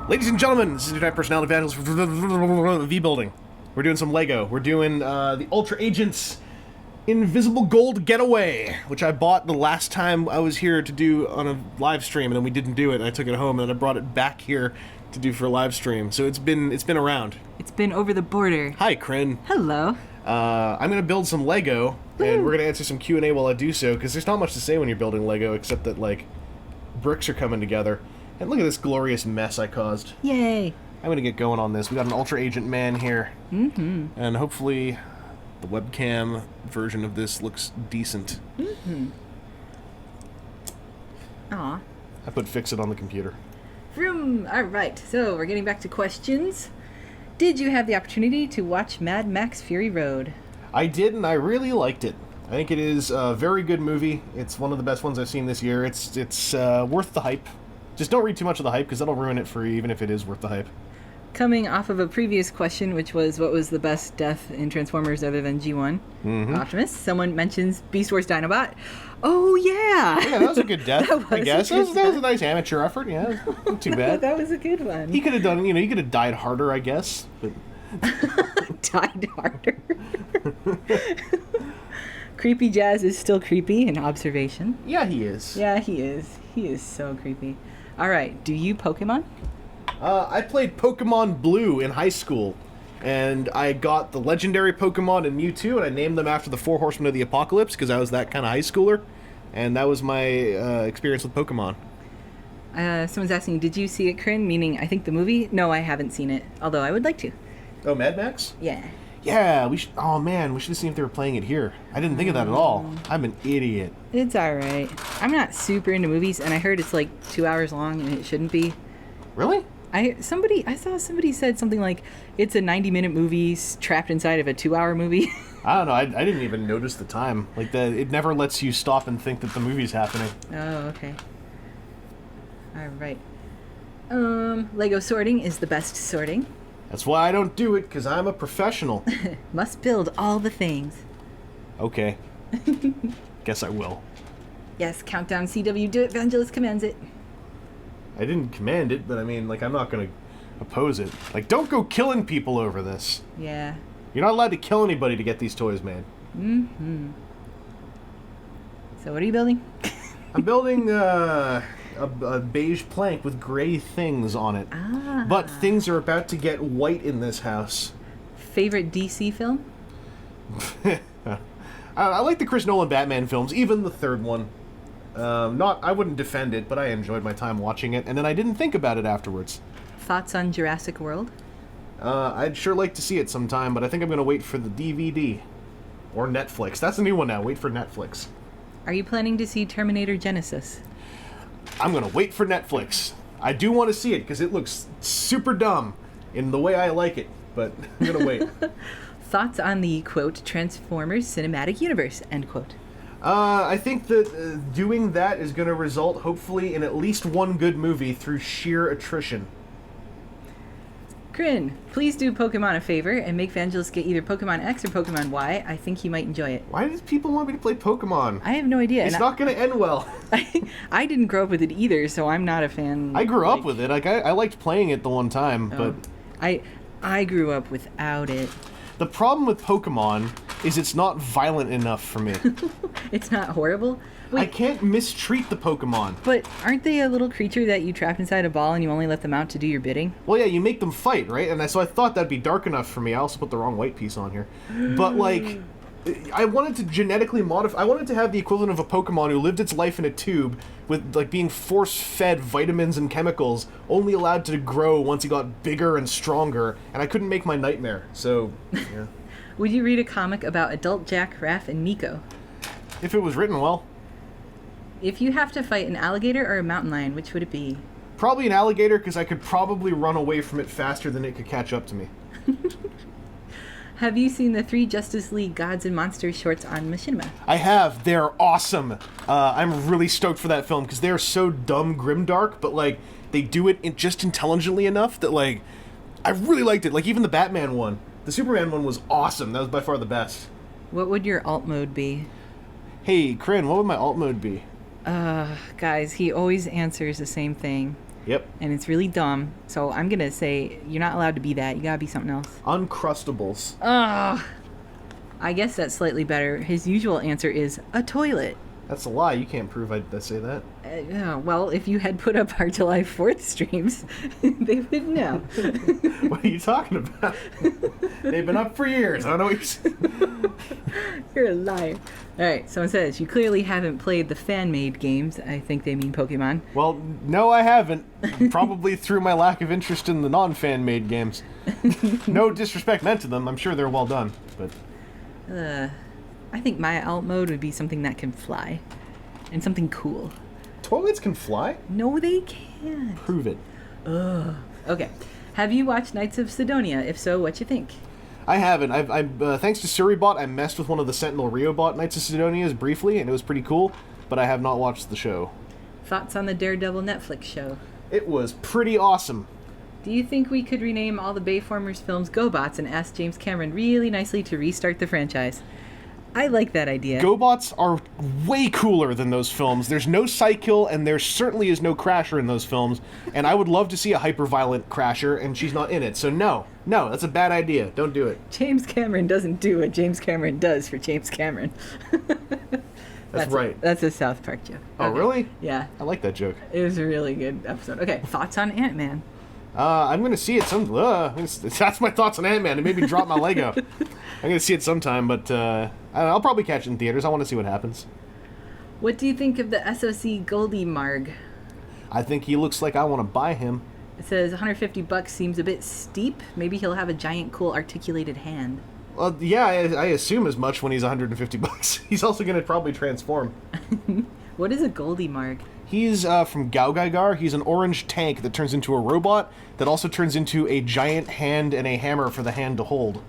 Ladies and gentlemen, this is your personality vandals for V-Building. We're doing some Lego. We're doing the Ultra Agents Invisible Gold Getaway, which I bought the last time I was here to do on a live stream, and then we didn't do it, and I took it home, and then I brought it back here to do for a live stream. So it's been around. It's been over the border. Hi, Kryn. Hello. I'm going to build some Lego, and we're going to answer some Q&A while I do so, because there's not much to say when you're building Lego, except that, like, bricks are coming together. And look at this glorious mess I caused. Yay. I'm going to get going on this. We got an Ultra Agent man here. Mm-hmm. And hopefully the webcam version of this looks decent. Mm-hmm. Aw. I put fix it on the computer. Alright, so we're getting back to questions. Did you have the opportunity to watch Mad Max Fury Road? I did, and I really liked it. I think it is a very good movie. It's one of the best ones I've seen this year. It's worth the hype. Just don't read too much of the hype, because that'll ruin it for you, even if it is worth the hype. Coming off of a previous question, which was, what was the best death in Transformers other than G1? Mm-hmm. Optimus. Someone mentions Beast Wars Dinobot. Oh, yeah! Yeah, that was a good death, I guess. That was a nice amateur effort, yeah. Not too bad. That was a good one. He could have done, he could have died harder, I guess. But Died harder. Creepy Jazz is still creepy in observation. yeah, he is. Yeah, he is. He is so creepy. All right, do you Pokemon? I played Pokemon Blue in high school, and I got the legendary Pokemon and Mewtwo, and I named them after the Four Horsemen of the Apocalypse, because I was that kind of high schooler, and that was my experience with Pokemon. Someone's asking, did you see it, Kryn? Meaning, I think the movie? No, I haven't seen it, although I would like to. Oh, Mad Max? Yeah. Yeah, we should. Oh man, we should have seen if they were playing it here. I didn't think of that at all. I'm an idiot. It's all right. I'm not super into movies, and I heard it's like 2 hours long, and it shouldn't be. Really? I saw somebody said something like it's a 90-minute movie trapped inside of a 2-hour movie. I don't know. I didn't even notice the time. Like that, it never lets you stop and think that the movie's happening. Oh, okay. All right. Lego sorting is the best sorting. That's why I don't do it, because I'm a professional. Must build all the things. Okay. Guess I will. Yes, countdown CW, do it, Vangelis commands it. I didn't command it, but I mean, like, I'm not gonna oppose it. Like, don't go killing people over this. Yeah. You're not allowed to kill anybody to get these toys made. Mm-hmm. So what are you building? I'm building a beige plank with gray things on it. Ah. But things are about to get white in this house. Favorite DC film? I like the Chris Nolan Batman films, even the third one. I wouldn't defend it, but I enjoyed my time watching it, and then I didn't think about it afterwards. Thoughts on Jurassic World? I'd sure like to see it sometime, but I think I'm going to wait for the DVD. Or Netflix. That's a new one now. Wait for Netflix. Are you planning to see Terminator Genesis? I'm going to wait for Netflix. I do want to see it, because it looks super dumb in the way I like it, but I'm going to wait. Thoughts on the, quote, Transformers Cinematic Universe, end quote. I think that doing that is going to result, hopefully, in at least one good movie through sheer attrition. Kryn, please do Pokemon a favor and make Vangelis get either Pokemon X or Pokemon Y. I think he might enjoy it. Why do people want me to play Pokemon? I have no idea. It's not going to end well. I didn't grow up with it either, so I'm not a fan. I grew up with it. Like I liked playing it the one time, but I grew up without it. The problem with Pokemon is it's not violent enough for me. It's not horrible? Wait, I can't mistreat the Pokemon. but aren't they a little creature that you trap inside a ball and you only let them out to do your bidding? Well, yeah, you make them fight, right? And so I thought that'd be dark enough for me. I also put the wrong white piece on here. But, like, I wanted to genetically modify... I wanted to have the equivalent of a Pokemon who lived its life in a tube with, like, being force-fed vitamins and chemicals, only allowed to grow once he got bigger and stronger, and I couldn't make my nightmare, so, yeah. Would you read a comic about adult Jack, Raph, and Miko? If it was written well. If you have to fight an alligator or a mountain lion, which would it be? Probably an alligator, because I could probably run away from it faster than it could catch up to me. Have you seen the 3 Justice League Gods and Monsters shorts on Machinima? I have. They're awesome. I'm really stoked for that film, because they're so dumb grimdark, but, like, they do it just intelligently enough that, like, I really liked it. Like, even the Batman one. The Superman one was awesome. That was by far the best. What would your alt mode be? Hey, Kryn, what would my alt mode be? Guys, he always answers the same thing. Yep. And it's really dumb. So I'm going to say you're not allowed to be that. You got to be something else. Uncrustables. Ugh. I guess that's slightly better. His usual answer is a toilet. That's a lie. You can't prove I'd say that. Well, if you had put up our July 4th streams, they would know. What are you talking about? They've been up for years. I don't know what you're saying. You're a liar. All right, someone says, you clearly haven't played the fan-made games. I think they mean Pokemon. Well, no, I haven't. Probably through my lack of interest in the non-fan-made games. No disrespect meant to them. I'm sure they're well done, but... I think my alt mode would be something that can fly. And something cool. Toilets can fly? No, they can't. Prove it. Ugh. Okay. Have you watched Knights of Sidonia? If so, what you think? I haven't. Thanks to Suribot, I messed with one of the Sentinel Riobot Knights of Sidonias briefly, and it was pretty cool, but I have not watched the show. Thoughts on the Daredevil Netflix show? It was pretty awesome. Do you think we could rename all the Bayformers films GoBots and ask James Cameron really nicely to restart the franchise? I like that idea. GoBots are way cooler than those films. There's no Psykill, and there certainly is no Crasher in those films, and I would love to see a hyper-violent Crasher, and she's not in it, so no, that's a bad idea. Don't do it. James Cameron doesn't do what James Cameron does for James Cameron. That's right. That's a South Park joke. Oh, Okay. really? Yeah. I like that joke. It was a really good episode. Okay, thoughts on Ant-Man? I'm going to see it some... that's my thoughts on Ant-Man. It made me drop my Lego. I'm going to see it sometime, but I'll probably catch it in theaters. I want to see what happens. What do you think of the SOC Goldie Marg? I think he looks like I want to buy him. It says $150 seems a bit steep. Maybe he'll have a giant, cool, articulated hand. Well, yeah, I assume as much when he's $150. He's also going to probably transform. What is a Goldie Marg? He's from Gaugaigar. He's an orange tank that turns into a robot that also turns into a giant hand and a hammer for the hand to hold.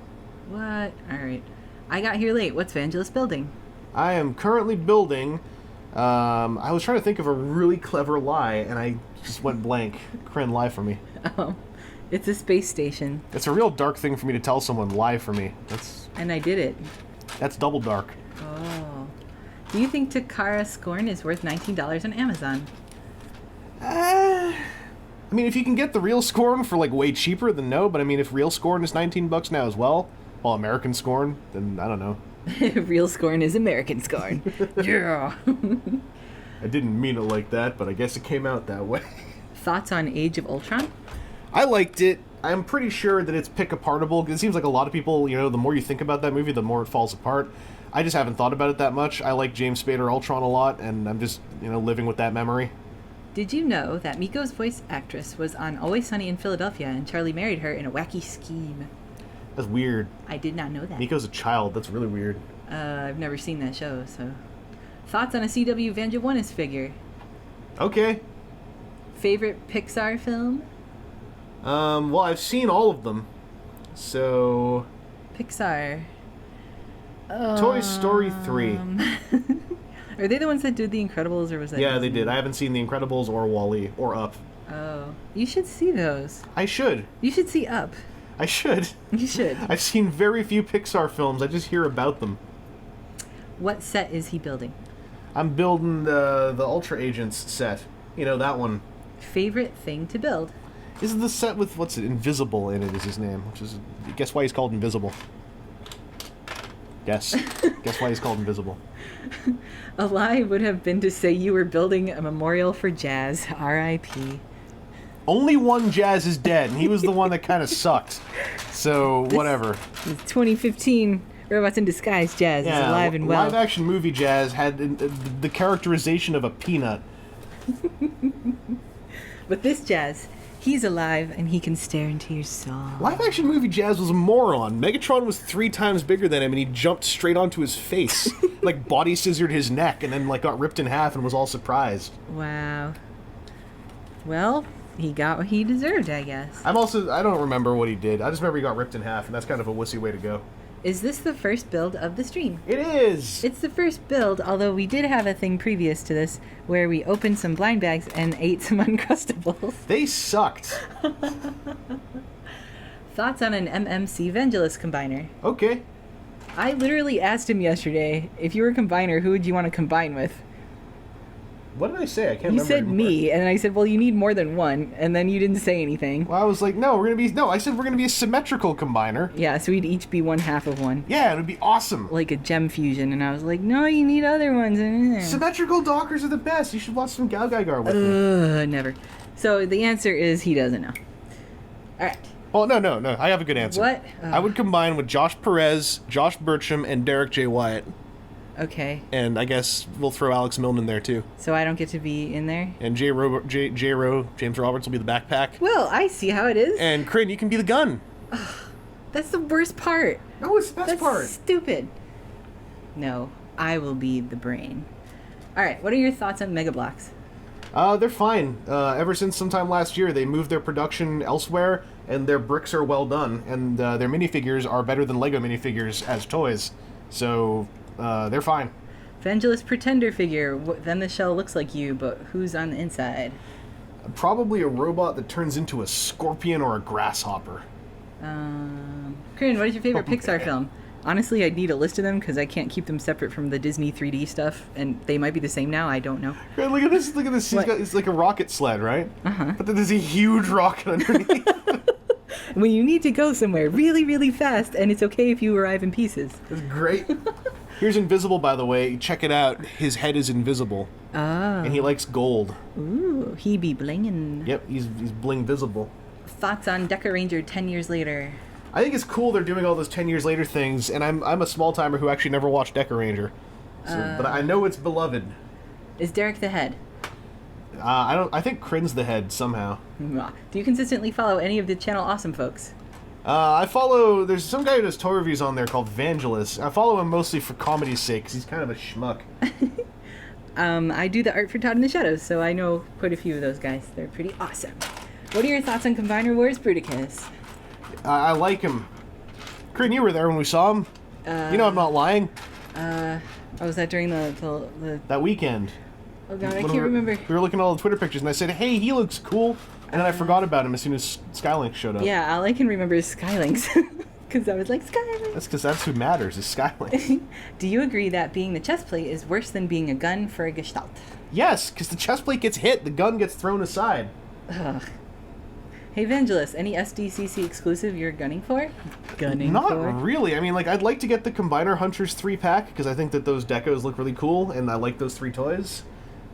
What? Alright. I got here late. What's Vangelis building? I am currently building... I was trying to think of a really clever lie, and I just went blank. Corinne, lie for me. It's a space station. It's a real dark thing for me to tell someone, lie for me. And I did it. That's double dark. Oh. Do you think Takara Scorn is worth $19 on Amazon? I mean, if you can get the real Scorn for, like, way cheaper, then no. But, I mean, if real Scorn is $19 now as well, well, American Scorn, then I don't know. Real Scorn is American Scorn. Yeah. I didn't mean it like that, but I guess it came out that way. Thoughts on Age of Ultron? I liked it. I'm pretty sure that it's pick-apartable, because it seems like a lot of people, the more you think about that movie, the more it falls apart. I just haven't thought about it that much. I like James Spader Ultron a lot, and I'm just, living with that memory. Did you know that Miko's voice actress was on Always Sunny in Philadelphia, and Charlie married her in a wacky scheme? That's weird. I did not know that. Miko's a child. That's really weird. I've never seen that show, so... Thoughts on a CW Vangelis figure? Okay. Favorite Pixar film? Well, I've seen all of them. So... Pixar. Toy Story 3. Are they the ones that did The Incredibles, or was that... Yeah, they did. I haven't seen The Incredibles or WALL-E or Up. Oh. You should see those. I should. You should see Up. I should. You should. I've seen very few Pixar films. I just hear about them. What set is he building? I'm building the Ultra Agents set. That one. Favorite thing to build? This is the set with, Invizable in it is his name. Guess why he's called Invisible. Guess why he's called Invisible. A lie would have been to say you were building a memorial for Jazz. R.I.P. Only one Jazz is dead, and he was the one that kind of sucked. So, whatever. 2015 Robots in Disguise Jazz is alive and well. Live-action movie Jazz had the characterization of a peanut. But this Jazz, he's alive and he can stare into your soul. Live-action movie Jazz was a moron. Megatron was 3 times bigger than him, and he jumped straight onto his face. Body scissored his neck, and then, got ripped in half and was all surprised. Wow. Well... he got what he deserved, I guess. I don't remember what he did. I just remember he got ripped in half, and that's kind of a wussy way to go. Is this the first build of the stream? It is! It's the first build, although we did have a thing previous to this where we opened some blind bags and ate some Uncrustables. They sucked. Thoughts on an MMC Vangelis combiner? Okay. I literally asked him yesterday, if you were a combiner, who would you want to combine with? What did I say? I can't You remember. said anymore. me, and I said, well, you need more than one, and then you didn't say anything. Well, I was like, no, I said we're gonna be a symmetrical combiner. Yeah, so we'd each be one half of one. Yeah, it would be awesome. Like a gem fusion, and I was like, no, you need other ones. Symmetrical Dockers are the best. You should watch some Galgaigar with me. Never. So the answer is he doesn't know. Alright. Oh, no. I have a good answer. What? I would combine with Josh Perez, Josh Burcham, and Derek J. Wyatt. Okay. And I guess we'll throw Alex Milne in there, too. So I don't get to be in there? And James Roberts will be the backpack. Well, I see how it is. And Kryn, you can be the gun. That's the worst part. No, it's the best That's part. stupid. No, I will be the brain. Alright, what are your thoughts on Mega Bloks? They're fine. Ever since sometime last year, they moved their production elsewhere, and their bricks are well done, and their minifigures are better than Lego minifigures as toys. So, they're fine. Vangelis Pretender figure. Then the shell looks like you, but who's on the inside? Probably a robot that turns into a scorpion or a grasshopper. Kryn, what is your favorite Oh, Pixar man. film? Honestly, I'd need a list of them because I can't keep them separate from the Disney 3D stuff, and they might be the same now. I don't know. Kryn, look at this. Look at this. What? It's like a rocket sled, right? Uh-huh. But then there's a huge rocket underneath. When you need to go somewhere really, really fast, and it's okay if you arrive in pieces. It's great. Here's Invizable, by the way. Check it out. His head is invisible. Ah. And he likes gold. Ooh, he be blingin'. Yep, he's bling visible. Thoughts on Deca Ranger 10 years later? I think it's cool they're doing all those 10 years later things, and I'm a small timer who actually never watched Deca Ranger. So, but I know it's beloved. Is Derek the head? I think Kryn's the head somehow. Mwah. Do you consistently follow any of the channel awesome folks? There's some guy who does toy reviews on there called Vangelis. I follow him mostly for comedy's sake, 'cause he's kind of a schmuck. I do the art for Todd in the Shadows, so I know quite a few of those guys. They're pretty awesome. What are your thoughts on Combiner Wars Bruticus? I like him. Kryn, you were there when we saw him. You know I'm not lying. Was that during the That weekend. oh god, I When can't remember. We were looking at all the Twitter pictures, and I said, hey, he looks cool. And then I forgot about him as soon as Skylink showed up. Yeah, all I can remember is Skylinks. Because I was like, Skylinks! That's because that's who matters, is Skylink. Do you agree that being the chest plate is worse than being a gun for a gestalt? Yes, because the chest plate gets hit, the gun gets thrown aside. Ugh. Hey, Vangelis, any SDCC exclusive you're gunning for? Not really. I mean, like, I'd like to get the Combiner Hunters 3-pack, because I think that those decos look really cool, and I like those 3 toys.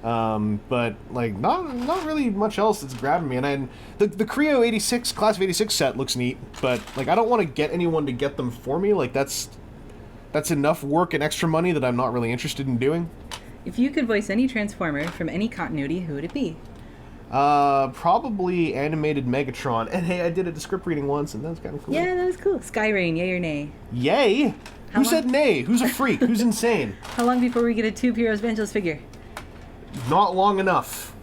But, like, not really much else that's grabbing me. And the Creo 86, Class of 86 set looks neat, but, like, I don't want to get anyone to get them for me. Like, that's enough work and extra money that I'm not really interested in doing. If you could voice any Transformer from any continuity, who would it be? Probably animated Megatron. And hey, I did a script reading once, and that was kind of cool. Yeah, that was cool. Skyrain, yay or nay? Yay! How Who said nay? Who's a freak? Who's insane? How long before we get a Tube Heroes Vangelis figure? Not long enough.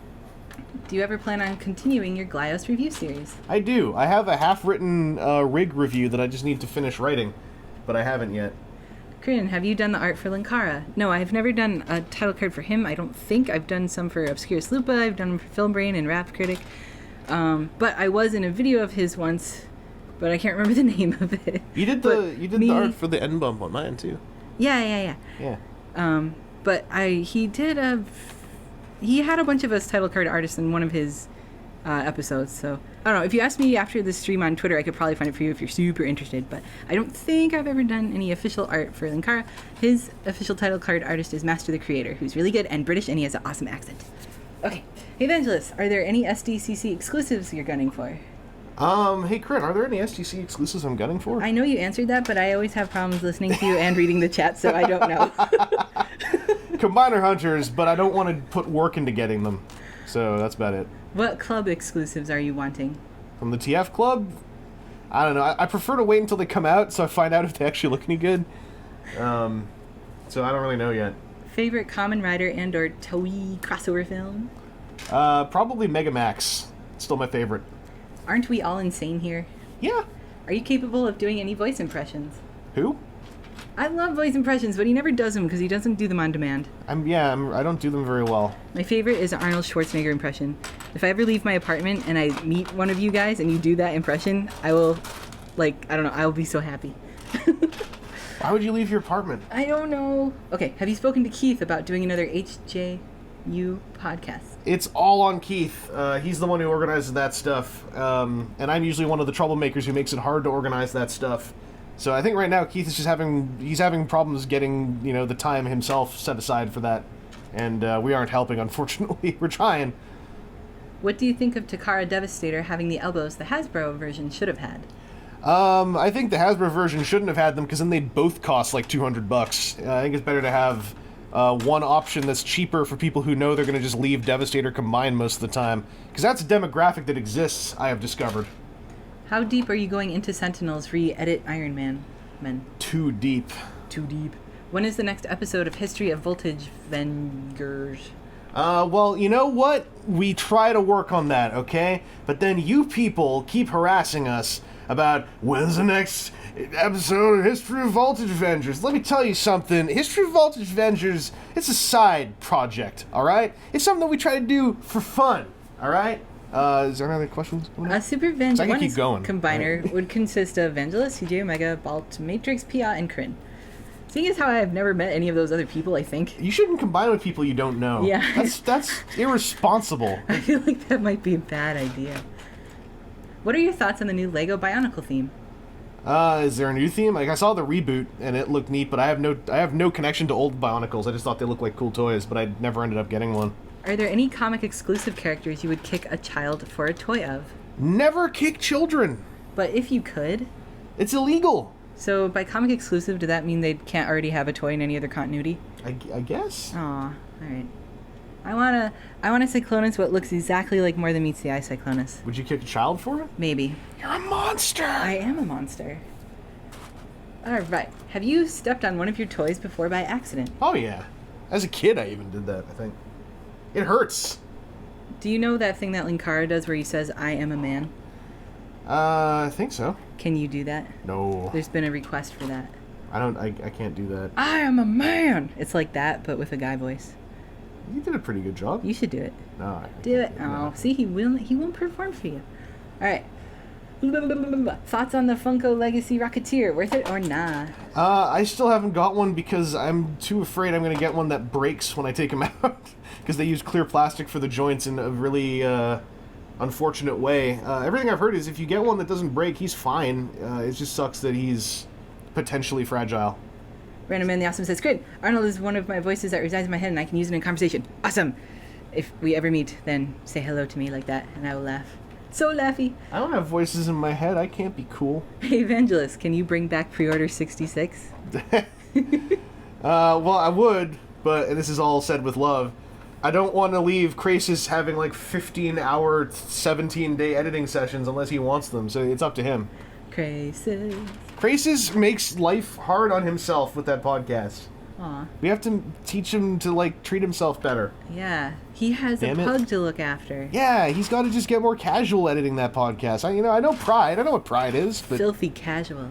Do you ever plan on continuing your Glyos review series? I do. I have a half-written rig review that I just need to finish writing, but I haven't yet. Kryn, have you done the art for Linkara? No, I've never done a title card for him. I don't think. I've done some for Obscurus Lupa. I've done them for Film Brain and Rap Critic. But I was in a video of his once, but I can't remember the name of it. You did the art for the N bump on mine too. Yeah. But he had a bunch of us title card artists in one of his episodes, so I don't know. If you ask me after the stream on Twitter, I could probably find it for you if you're super interested, but I don't think I've ever done any official art for Linkara. His official title card artist is Master the Creator, who's really good and British, and he has an awesome accent. Okay, hey Vangelis, are there any SDCC exclusives you're gunning for? Hey Kryn, are there any SGC exclusives I'm gunning for? I know you answered that, but I always have problems listening to you and reading the chat, so I don't know. Combiner Hunters, but I don't want to put work into getting them. So that's about it. What club exclusives are you wanting? From the TF Club? I don't know. I prefer to wait until they come out so I find out if they actually look any good. So I don't really know yet. Favorite Kamen Rider and or Toei crossover film? Probably Megamax. Still my favorite. Aren't we all insane here? Yeah. Are you capable of doing any voice impressions? Who? I love voice impressions, but he never does them because he doesn't do them on demand. I don't do them very well. My favorite is an Arnold Schwarzenegger impression. If I ever leave my apartment and I meet one of you guys and you do that impression, I will, I will be so happy. Why would you leave your apartment? I don't know. Okay, have you spoken to Keith about doing another HJ? podcasts? It's all on Keith. He's the one who organizes that stuff. And I'm usually one of the troublemakers who makes it hard to organize that stuff. So I think right now Keith is just having problems getting, the time himself set aside for that. And we aren't helping, unfortunately. We're trying. What do you think of Takara Devastator having the elbows the Hasbro version should have had? I think the Hasbro version shouldn't have had them because then they'd both cost like $200. I think it's better to have one option that's cheaper for people who know they're going to just leave Devastator combined most of the time. Because that's a demographic that exists, I have discovered. How deep are you going into Sentinels re-edit Iron Man men? Too deep. Too deep. When is the next episode of History of Voltage Vengers? Well, you know what? We try to work on that, okay? But then you people keep harassing us about when's the next episode of History of Voltage Avengers. Let me tell you something. History of Voltage Avengers, it's a side project, alright? It's something that we try to do for fun, alright? Is there any other questions? A Super Venge I can keep going. Combiner would consist of Vangelis, CJ, Omega, Balt, Matrix, Pia, and Kryn. Seeing as how I have never met any of those other people, I think. You shouldn't combine with people you don't know. Yeah. That's irresponsible. I feel like that might be a bad idea. What are your thoughts on the new Lego Bionicle theme? Is there a new theme? Like, I saw the reboot and it looked neat, but I have no connection to old Bionicles. I just thought they looked like cool toys, but I never ended up getting one. Are there any comic exclusive characters you would kick a child for a toy of? Never kick children. But if you could? It's illegal. So by comic exclusive, does that mean they can't already have a toy in any other continuity? I guess. Aw, alright. I want a Cyclonus what looks exactly like More Than Meets the Eye Cyclonus. Would you kick a child for it? Maybe. You're a monster! I am a monster. Alright. Have you stepped on one of your toys before by accident? Oh yeah. As a kid I even did that, I think. It hurts. Do you know that thing that Linkara does where he says, I am a man? I think so. Can you do that? No. There's been a request for that. I can't do that. I am a man! It's like that, but with a guy voice. You did a pretty good job. You should do it. No, I Do it. can't. Oh, see, he won't perform for you. Alright. Thoughts on the Funko Legacy Rocketeer? Worth it or nah? I still haven't got one because I'm too afraid I'm going to get one that breaks when I take them out. Because they use clear plastic for the joints in a really unfortunate way. Everything I've heard is if you get one that doesn't break, he's fine. It just sucks that he's potentially fragile. Random Man the Awesome says, great. Arnold is one of my voices that resides in my head and I can use it in conversation. Awesome. If we ever meet, then say hello to me like that and I will laugh. So laughy. I don't have voices in my head. I can't be cool. Hey, Evangelist, can you bring back pre-order 66? Well, I would, but and this is all said with love. I don't want to leave Krasis having like 15-hour, 17-day editing sessions unless he wants them, so it's up to him. Krasis. Krasis makes life hard on himself with that podcast. Aw. We have to teach him to, like, treat himself better. Yeah. He has Damn a it. pug to look after. Yeah, he's got to just get more casual editing that podcast. I know Pride. I know what Pride is, but... Filthy casual.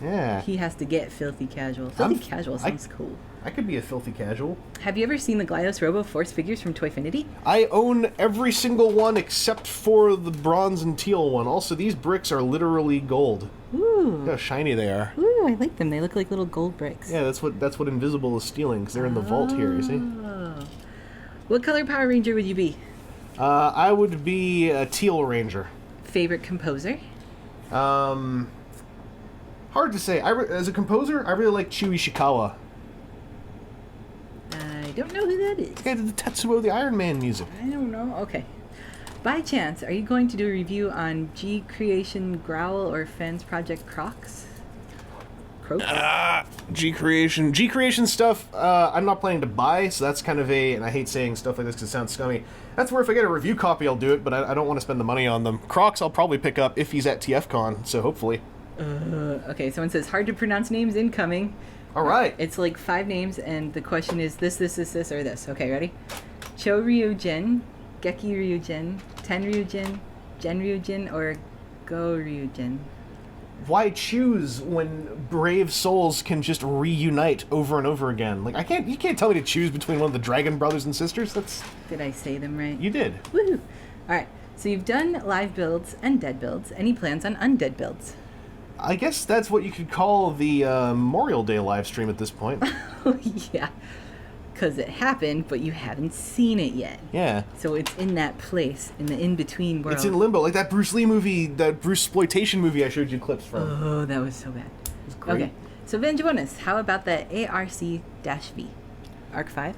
Yeah. He has to get filthy casual. Filthy casual sounds cool. I could be a filthy casual. Have you ever seen the Glyos Robo Force figures from Toyfinity? I own every single one except for the bronze and teal one. Also, these bricks are literally gold. Ooh. Look how shiny they are. Ooh, I like them. They look like little gold bricks. Yeah, that's what Invizable is stealing, because they're in the vault here, you see? Oh. What color Power Ranger would you be? I would be a teal ranger. Favorite composer? Hard to say. As a composer, I really like Chewy Shikawa. I don't know who that is. The guy did the Tetsuo the Iron Man music. I don't know. Okay. By chance, are you going to do a review on G Creation Growl or Fans Project Crocs? Croaks? G Creation stuff, I'm not planning to buy, so that's kind of and I hate saying stuff like this because it sounds scummy. That's where if I get a review copy, I'll do it, but I don't want to spend the money on them. Crocs I'll probably pick up if he's at TFCon, so hopefully. Okay, someone says, hard to pronounce names incoming. Alright. It's like 5 names, and the question is this, or this. Okay, ready? Cho Ryujin, Geki Ryujin, Ten Ryujin, Gen Ryujin, or Go Ryujin? Why choose when brave souls can just reunite over and over again? Like, you can't tell me to choose between one of the Dragon brothers and sisters. Did I say them right? You did. Woohoo! Alright, so you've done live builds and dead builds. Any plans on undead builds? I guess that's what you could call the Memorial Day live stream at this point. Oh, yeah. because it happened, but you haven't seen it yet. Yeah. So it's in that place, in the in-between world. It's in limbo, like that Bruce Lee movie, that Bruce exploitation movie I showed you clips from. Oh, that was so bad. It's great. Okay, so Vangelis, how about the ARC-V? Arc 5?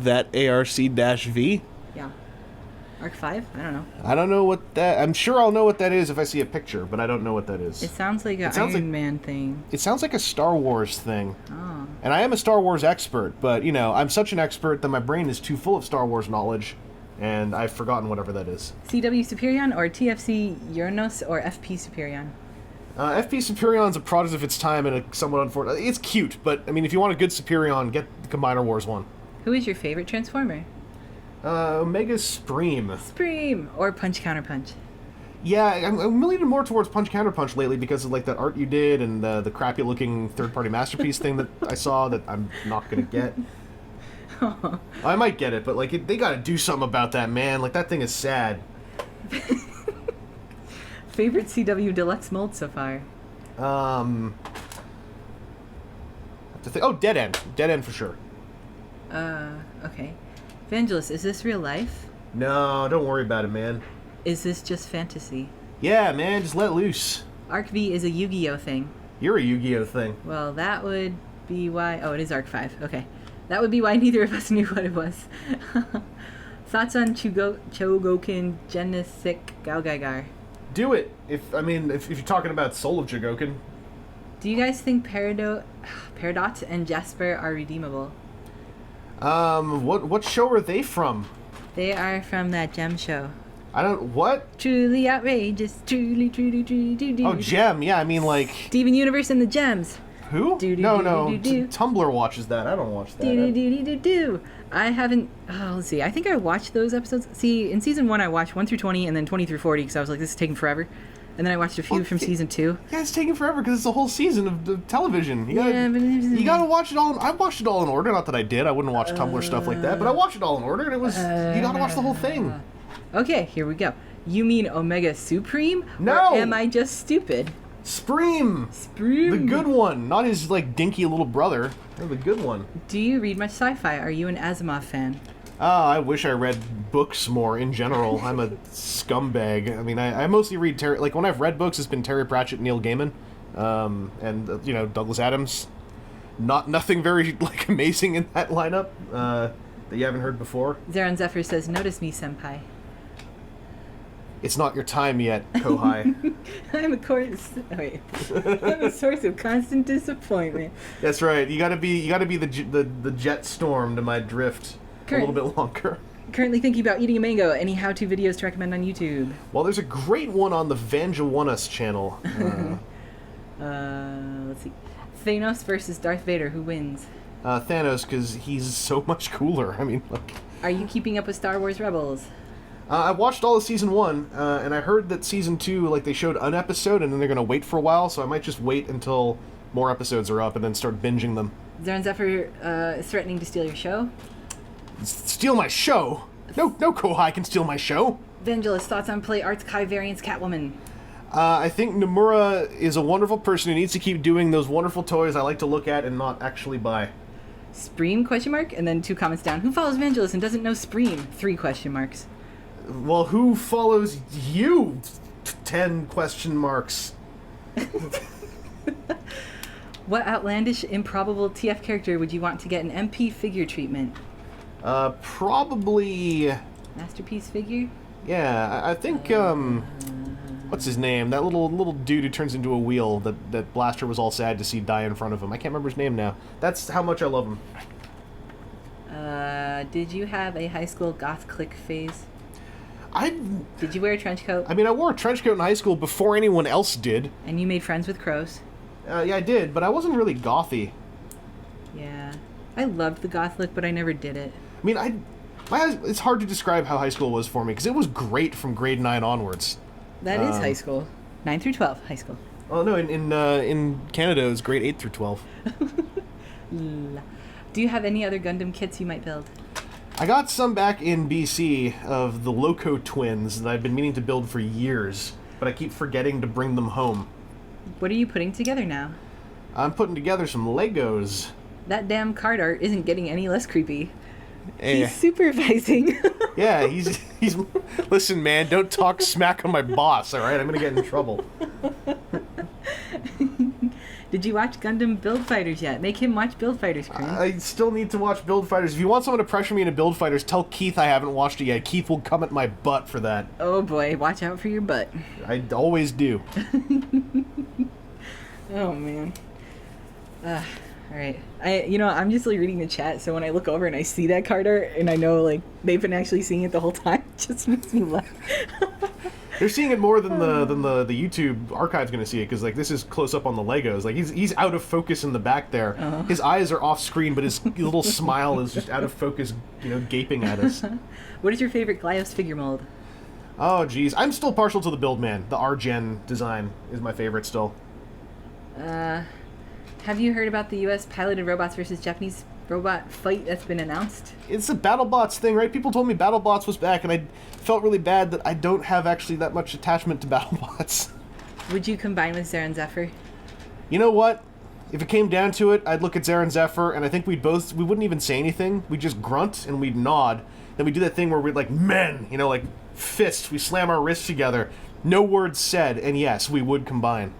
That ARC-V? Yeah. Arc 5? I don't know. I don't know what that... I'm sure I'll know what that is if I see a picture, but I don't know what that is. It sounds like an Iron Man thing. It sounds like a Star Wars thing. Oh. And I am a Star Wars expert, but, you know, I'm such an expert that my brain is too full of Star Wars knowledge, and I've forgotten whatever that is. CW Superion or TFC Uranus or FP Superion? FP Superion's a product of its time and a somewhat unfortunate... It's cute, but, I mean, if you want a good Superion, get the Combiner Wars one. Who is your favorite Transformer? Omega Spream. Spream or Punch Counter Punch? Yeah, I'm leaning more towards Punch Counter Punch lately because of like that art you did and the crappy looking third-party masterpiece thing that I saw that I'm not gonna get. I might get it, but like they gotta do something about that, man. Like that thing is sad. Favorite CW Deluxe mold so far? Have to think. Oh, Dead End. Dead End for sure. Okay. Vangelis, is this real life? No, don't worry about it, man. Is this just fantasy? Yeah, man, just let loose. Arc V is a Yu-Gi-Oh thing. You're a Yu-Gi-Oh thing. Well, that would be why... Oh, it is Arc 5. Okay. That would be why neither of us knew what it was. Thoughts on Chogokin Genesik Galgaigar? Do it. If you're talking about Soul of Chogokin. Do you guys think Peridot and Jasper are redeemable? What show are they from? They are from that Gem show. I don't... What? Truly outrageous. Truly. Oh, Gem. Yeah, I mean, like... Steven Universe and the Gems. Who? No. Tumblr watches that. I don't watch that. I haven't... Oh, let's see. I think I watched those episodes. See, in Season 1, I watched 1 through 20 and then 20 through 40 because I was like, this is taking forever. And then I watched a few from Season 2. Yeah, it's taking forever because it's a whole season of television. You gotta watch it all... I watched it all in order. Not that I did. I wouldn't watch Tumblr stuff like that. But I watched it all in order, and it was... you gotta watch the whole thing. Okay, here we go. You mean Omega Supreme? No! Or am I just stupid? Spream! The good one. Not his, like, dinky little brother. No, the good one. Do you read much sci-fi? Are you an Asimov fan? I wish I read books more in general. I'm a scumbag. I mean, I mostly read Terry... Like, when I've read books, it's been Terry Pratchett and Neil Gaiman. And, you know, Douglas Adams. Nothing very, like, amazing in that lineup that you haven't heard before. Zeron Zephyr says, notice me, senpai. It's not your time yet, Kohai. I'm a source of constant disappointment. That's right. You gotta be the jet storm to my drift a little bit longer. Currently thinking about eating a mango. Any how-to videos to recommend on YouTube? Well, there's a great one on the Vangelis channel. Let's see. Thanos versus Darth Vader. Who wins? Thanos, because he's so much cooler. I mean, like... Are you keeping up with Star Wars Rebels? I watched all of Season 1, and I heard that Season 2, like, they showed an episode, and then they're going to wait for a while, so I might just wait until more episodes are up and then start binging them. Zeron Zephyr is threatening to steal your show. Steal my show? No Kohai can steal my show. Vangelis, thoughts on Play Arts Kai variants Catwoman? I think Nomura is a wonderful person who needs to keep doing those wonderful toys I like to look at and not actually buy. Spream, question mark, and then 2 comments down. Who follows Vangelis and doesn't know Spream? 3 question marks. Well, who follows you? 10 question marks. What outlandish, improbable TF character would you want to get an MP figure treatment? Probably... Masterpiece figure? Yeah, I think, what's his name? That little dude who turns into a wheel that Blaster was all sad to see die in front of him. I can't remember his name now. That's how much I love him. Did you have a high school goth clique phase? Did you wear a trench coat? I mean, I wore a trench coat in high school before anyone else did. And you made friends with crows? Yeah, I did, but I wasn't really gothy. Yeah. I loved the goth look, but I never did it. I mean, it's hard to describe how high school was for me, because it was great from grade 9 onwards. That is high school. 9 through 12, high school. Oh, no, in Canada, it was grade 8 through 12. Do you have any other Gundam kits you might build? I got some back in BC of the Loco twins that I've been meaning to build for years, but I keep forgetting to bring them home. What are you putting together now? I'm putting together some Legos. That damn card art isn't getting any less creepy. Hey. He's supervising. Yeah, he's. Listen, man, don't talk smack on my boss. All right, I'm gonna get in trouble. Did you watch Gundam Build Fighters yet? Make him watch Build Fighters, Corinne. I still need to watch Build Fighters. If you want someone to pressure me into Build Fighters, tell Keith I haven't watched it yet. Keith will come at my butt for that. Oh boy, watch out for your butt. I always do. Oh man. All right. I'm just like reading the chat, so when I look over and I see that card art, and I know like they've been actually seeing it the whole time, it just makes me laugh. They're seeing it more than the YouTube archive's gonna see it, because like this is close up on the Legos. Like he's out of focus in the back there. Uh-huh. His eyes are off screen, but his little smile is just out of focus, gaping at us. What is your favorite Glyos figure mold? Oh geez, I'm still partial to the Buildman. The R-Gen design is my favorite still. Have you heard about the U.S. piloted robots versus Japanese robot fight that's been announced? It's a BattleBots thing, right? People told me BattleBots was back, and I felt really bad that I don't have actually that much attachment to BattleBots. Would you combine with Zara and Zephyr? You know what? If it came down to it, I'd look at Zara and Zephyr, and I think we wouldn't even say anything. We'd just grunt, and we'd nod. Then we'd do that thing where we'd like, men, like fists. We slam our wrists together. No words said, and yes, we would combine.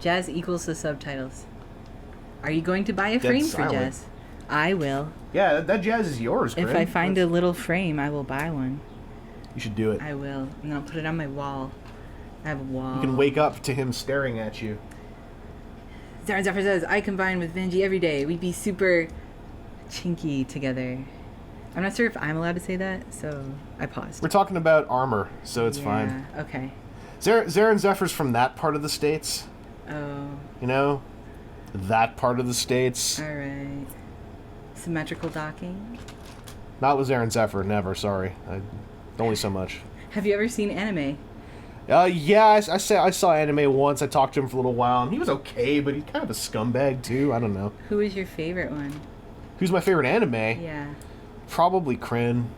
Jazz equals the subtitles. Are you going to buy a frame for Jazz? I will. Yeah, that Jazz is yours, Corinne. If I find a little frame, I will buy one. You should do it. I will. And I'll put it on my wall. I have a wall. You can wake up to him staring at you. Zara Zephyr says, I combine with Benji every day. We'd be super chinky together. I'm not sure if I'm allowed to say that, so I paused. We're talking about armor, so it's fine. Okay. Zara and Zephyr's from that part of the States. Oh. That part of the States. Alright. Symmetrical docking. Not with Zara and Zephyr, never, sorry. Only so much. Have you ever seen anime? Yeah, I saw anime once. I talked to him for a little while, and he was okay, but he's kind of a scumbag, too. I don't know. Who is your favorite one? Who's my favorite anime? Yeah. Probably Kryn.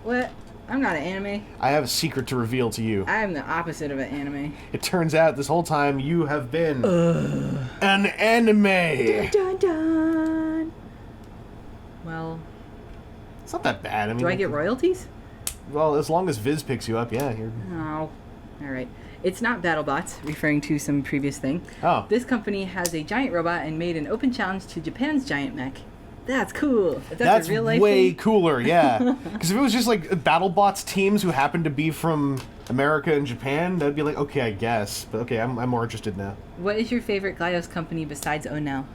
What? I'm not an anime. I have a secret to reveal to you. I'm the opposite of an anime. It turns out this whole time you have been an anime. Dun, dun, dun. Well, it's not that bad. I mean, do I get royalties? Well, as long as Viz picks you up, yeah. Oh, all right. It's not BattleBots, referring to some previous thing. Oh. This company has a giant robot and made an open challenge to Japan's giant mech. That's cool. That's a real life way thing. cooler, yeah. Because if it was just like BattleBots teams who happen to be from America and Japan, that'd be like, okay, I guess. But okay, I'm more interested now. What is your favorite Glyos company besides Onel?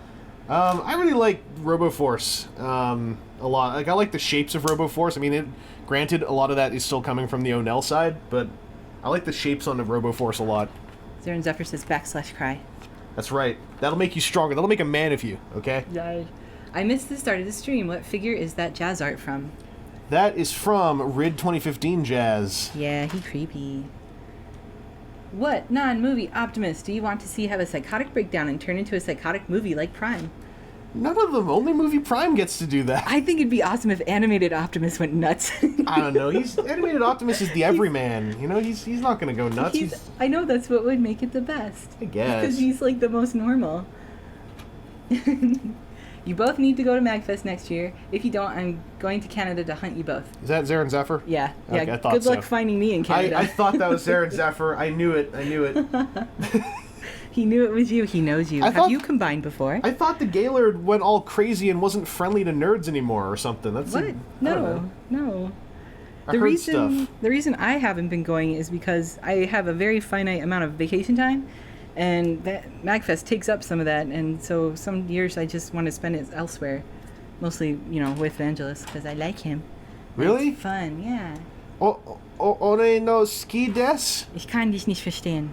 I really like RoboForce a lot. Like I like the shapes of RoboForce. I mean, granted, a lot of that is still coming from the Onel side, but I like the shapes on the RoboForce a lot. Zaren Zephyr says /cry. That's right. That'll make you stronger. That'll make a man of you, okay? Yeah. I missed the start of the stream. What figure is that Jazz art from? That is from RID 2015 Jazz. Yeah, he creepy. What non-movie Optimus do you want to see have a psychotic breakdown and turn into a psychotic movie like Prime? None of them. Only movie Prime gets to do that. I think it'd be awesome if animated Optimus went nuts. I don't know. Animated Optimus is the everyman. He's not gonna go nuts. I know that's what would make it the best. I guess. Because he's like the most normal. You both need to go to MagFest next year. If you don't, I'm going to Canada to hunt you both. Is that Zaren Zephyr? Yeah. Okay, Yeah. I thought Good luck so. finding me in Canada. I thought that was Zaren Zephyr. I knew it. He knew it was you. He knows you. Have you combined before? I thought the Gaylord went all crazy and wasn't friendly to nerds anymore or something. That's what? No. I heard stuff. The reason I haven't been going is because I have a very finite amount of vacation time, and that MagFest takes up some of that, and so some years I just want to spend it elsewhere, mostly with Vangelis because I like him. Really? It's fun, yeah. Ore no ski des? Ich kann dich nicht verstehen.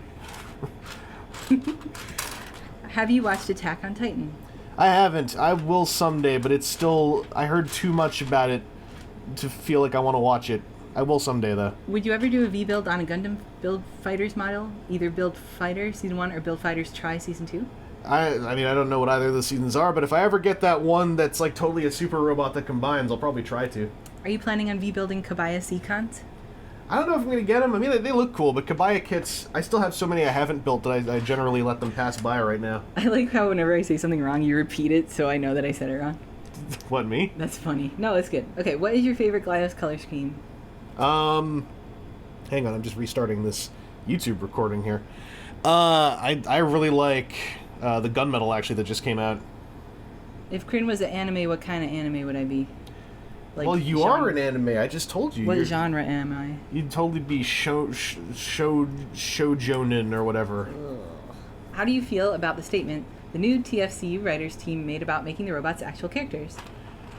Have you watched Attack on Titan? I haven't. I will someday, but it's still... I heard too much about it to feel like I want to watch it. I will someday, though. Would you ever do a V-Build on a Gundam Build Fighters model? Either Build Fighter Season 1 or Build Fighters Try Season 2? I mean, I don't know what either of the seasons are, but if I ever get that one that's like totally a super robot that combines, I'll probably try to. Are you planning on V-Building Kabaya Seacons? I don't know if I'm going to get them. I mean, they look cool, but Kabaya kits, I still have so many I haven't built that I generally let them pass by right now. I like how whenever I say something wrong, you repeat it so I know that I said it wrong. What, me? That's funny. No, it's good. Okay, what is your favorite Glyos color scheme? Hang on, I'm just restarting this YouTube recording here. I really like the gunmetal, actually, that just came out. If Kryn was an anime, what kind of anime would I be? Like, well, you genre. are an anime. I just told you. What genre am I? You'd totally be shoujonin or whatever. Ugh. How do you feel about the statement the new TFCU writers team made about making the robots actual characters?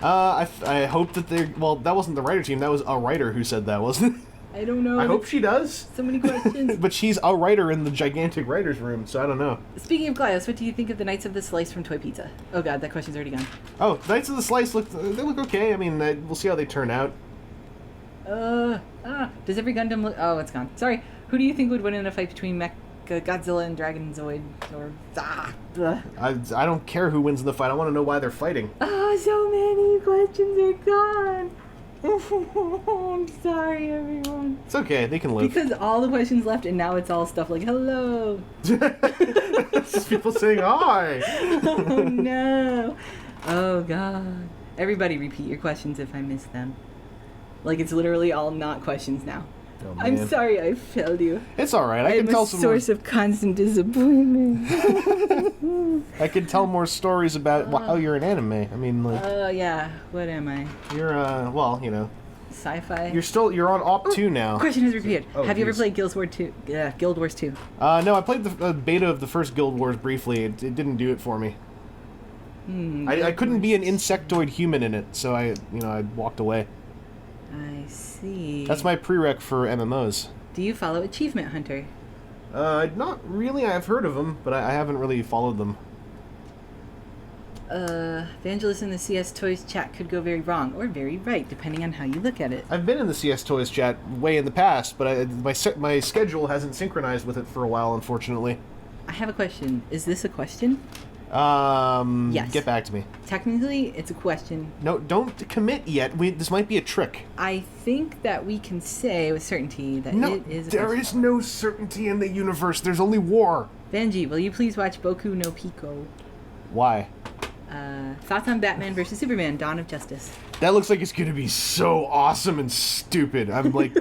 I hope that they're... Well, that wasn't the writer team. That was a writer who said that, wasn't it? I don't know. I hope she does. So many questions. But she's a writer in the gigantic writer's room, so I don't know. Speaking of Glyos, what do you think of the Knights of the Slice from Toy Pizza? Oh god, that question's already gone. Oh, Knights of the Slice look okay. I mean, we'll see how they turn out. Does every Gundam look... Oh, it's gone. Sorry. Who do you think would win in a fight between Godzilla and Dragonzoid? Or... I don't care who wins in the fight. I want to know why they're fighting. Oh, so many questions are gone. I'm sorry, everyone. It's okay. They can live. Because all the questions left, and now it's all stuff like, hello. It's just people saying hi. Oh, no. Oh, God. Everybody repeat your questions if I miss them. Like, it's literally all not questions now. Oh, I'm sorry I failed you. It's all right. I can tell some source of constant disappointment. I can tell more stories about how you're an anime. I mean, like. Yeah. What am I? You're well, you know. Sci-fi. You're on Op 2 now. Question has repeated. Oh, Have you ever geez. played Guild Wars 2? Guild Wars 2. No, I played the beta of the first Guild Wars briefly. It didn't do it for me. I couldn't be an insectoid human in it, so I walked away. I see. That's my prereq for MMOs. Do you follow Achievement Hunter? Not really. I've heard of them, but I haven't really followed them. Evangelist in the CS Toys chat could go very wrong or very right, depending on how you look at it. I've been in the CS Toys chat way in the past, but my schedule hasn't synchronized with it for a while, unfortunately. I have a question. Is this a question? Yes. Get back to me. Technically, it's a question. No, don't commit yet. This might be a trick. I think that we can say with certainty that No, it is a there question. is no certainty in the universe. There's only war. Vanji, will you please watch Boku no Pico? Why? Thoughts on Batman vs. Superman, Dawn of Justice. That looks like it's going to be so awesome and stupid. I'm like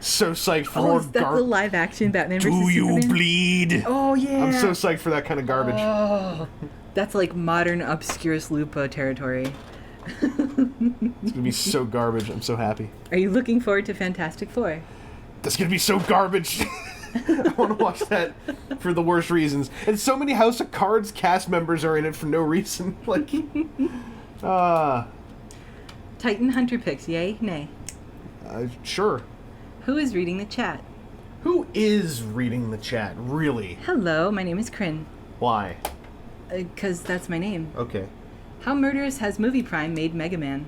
so psyched for more Is that the live action Batman vs. Do you Superman? bleed? Oh, yeah. I'm so psyched for that kind of garbage. Oh, that's like modern Obscurus Lupa territory. It's going to be so garbage. I'm so happy. Are you looking forward to Fantastic Four? That's going to be so garbage. I want to watch that for the worst reasons. And so many House of Cards cast members are in it for no reason. Like, Titan Hunter picks, yay, nay? Sure. Who is reading the chat? Who is reading the chat, really? Hello, my name is Kryn. Why? Because that's my name. Okay. How murderous has Movie Prime made Mega Man?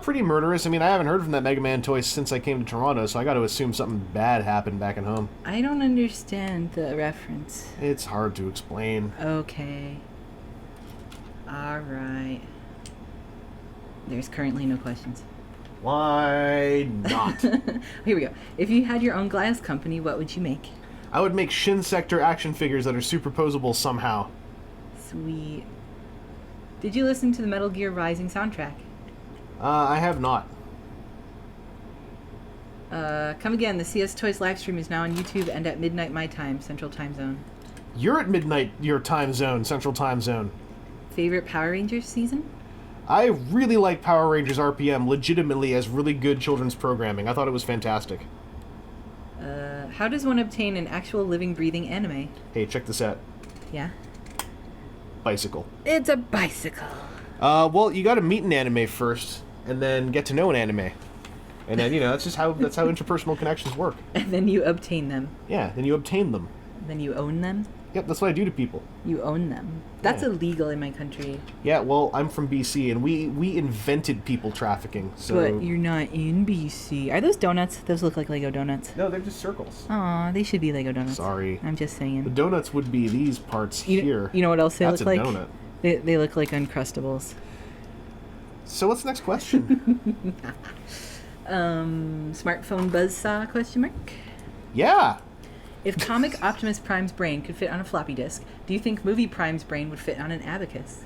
Pretty murderous. I mean, I haven't heard from that Mega Man toy since I came to Toronto, so I got to assume something bad happened back at home. I don't understand the reference. It's hard to explain. Okay. Alright. There's currently no questions. Why not? Here we go. If you had your own glass company, what would you make? I would make Shin Sector action figures that are superposable somehow. Sweet. Did you listen to the Metal Gear Rising soundtrack? I have not. Come again. The CS Toys livestream is now on YouTube and at midnight my time, Central Time Zone. You're at midnight your time zone, Central Time Zone. Favorite Power Rangers season? I really like Power Rangers RPM legitimately as really good children's programming. I thought it was fantastic. How does one obtain an actual living, breathing anime? Hey, check this out. Yeah? Bicycle. It's a bicycle. Well, you gotta meet an anime first, and then get to know an anime. And then, that's how interpersonal connections work. And then you obtain them. Yeah, then you obtain them. Then you own them? Yep, that's what I do to people. You own them. That's Yeah. illegal in my country. Yeah, well, I'm from BC, and we invented people trafficking, so... But you're not in BC. Are those donuts? Those look like Lego donuts. No, they're just circles. Aw, they should be Lego donuts. Sorry. I'm just The saying. donuts would be these parts here. You know what else they That's look a like? donut. They look like Uncrustables. So what's the next question? Smartphone buzzsaw, question mark? Yeah! If comic Optimus Prime's brain could fit on a floppy disk, do you think movie Prime's brain would fit on an abacus?